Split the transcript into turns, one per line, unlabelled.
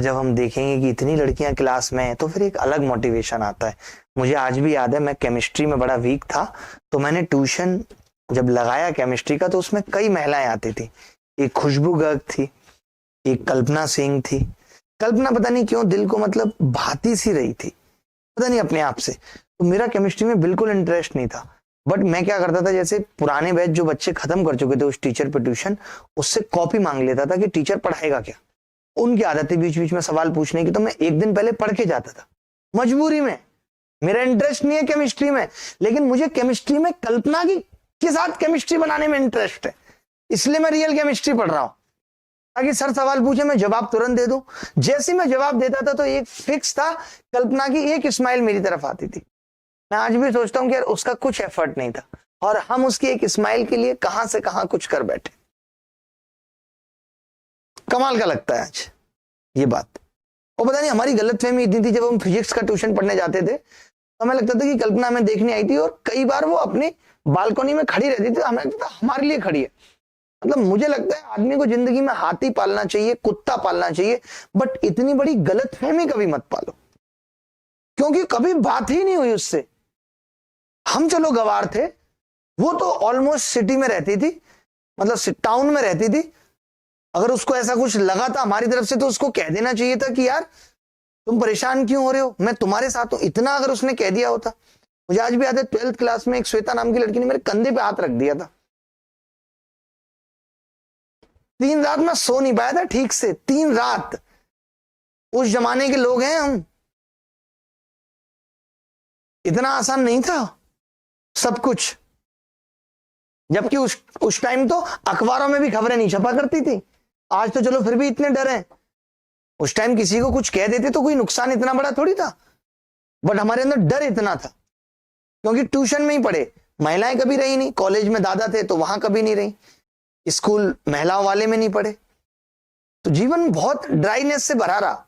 जब हम देखेंगे कि इतनी लड़कियां क्लास में हैं तो फिर एक अलग मोटिवेशन आता है। मुझे आज भी याद है, मैं केमिस्ट्री में बड़ा वीक था, तो मैंने ट्यूशन जब लगाया केमिस्ट्री का तो उसमें कई महिलाएं आती थी। एक खुशबू गर्ग थी, एक कल्पना सिंह थी। कल्पना पता नहीं क्यों दिल को मतलब भाती सी रही थी, पता नहीं अपने आप से। तो मेरा केमिस्ट्री में बिल्कुल इंटरेस्ट नहीं था, बट मैं क्या करता था, जैसे पुराने बैच जो बच्चे खत्म कर चुके थे उस टीचर पे ट्यूशन, उससे कॉपी मांग लेता था कि टीचर पढ़ाएगा क्या। उनकी आदत थी बीच बीच में सवाल पूछने की, तो मैं एक दिन पहले पढ़ के जाता था मजबूरी में। मेरा इंटरेस्ट नहीं है केमिस्ट्री में, लेकिन मुझे केमिस्ट्री में कल्पना की के साथ केमिस्ट्री बनाने में इंटरेस्ट है, इसलिए मैं रियल केमिस्ट्री पढ़ रहा हूं, ताकि सर सवाल पूछे मैं जवाब तुरंत दे दूं। जैसे मैं जवाब देता था तो एक फिक्स था, कल्पना की एक स्माइल मेरी तरफ आती थी। मैं आज भी सोचता हूं कि यार उसका कुछ एफर्ट नहीं था और हम उसकी एक स्माइल के लिए कहां से कहां कुछ कर बैठे। कमाल का लगता है आज ये बात। और पता नहीं हमारी गलतफहमी इतनी थी, जब हम फिजिक्स का ट्यूशन पढ़ने जाते थे तो हमें लगता था कि कल्पना हमें देखने आई थी और कई बार वो अपनी बालकनी में खड़ी रहती थी, हमें लगता था हमारे लिए खड़ी है। मतलब मुझे लगता है आदमी को जिंदगी में हाथी पालना चाहिए, कुत्ता पालना चाहिए, बट इतनी बड़ी गलतफहमी कभी मत पालो, क्योंकि कभी बात ही नहीं हुई उससे। हम चलो गवार थे, वो तो ऑलमोस्ट सिटी में रहती थी, मतलब टाउन में रहती थी। अगर उसको ऐसा कुछ लगा था हमारी तरफ से तो उसको कह देना चाहिए था कि यार तुम परेशान क्यों हो रहे हो, मैं तुम्हारे साथ हूं। इतना अगर उसने कह दिया होता। मुझे आज भी याद है 12th क्लास में एक श्वेता नाम की लड़की ने मेरे कंधे पे हाथ रख दिया था। 3 रात मैं सो नहीं पाया था ठीक से, 3 रात। उस जमाने के लोग हैं हम, इतना आसान नहीं था सब कुछ। जबकि उस टाइम तो अखबारों में भी खबरें नहीं छपा करती थी। आज तो चलो फिर भी इतने डर हैं, उस टाइम किसी को कुछ कह देते तो कोई नुकसान इतना बड़ा थोड़ी था, बट हमारे अंदर डर इतना था क्योंकि ट्यूशन में ही पढ़े। महिलाएं कभी रही नहीं, कॉलेज में दादा थे तो वहां कभी नहीं रही, स्कूल महिलाओं वाले में नहीं पढ़े, तो जीवन बहुत ड्राइनेस से भरा रहा।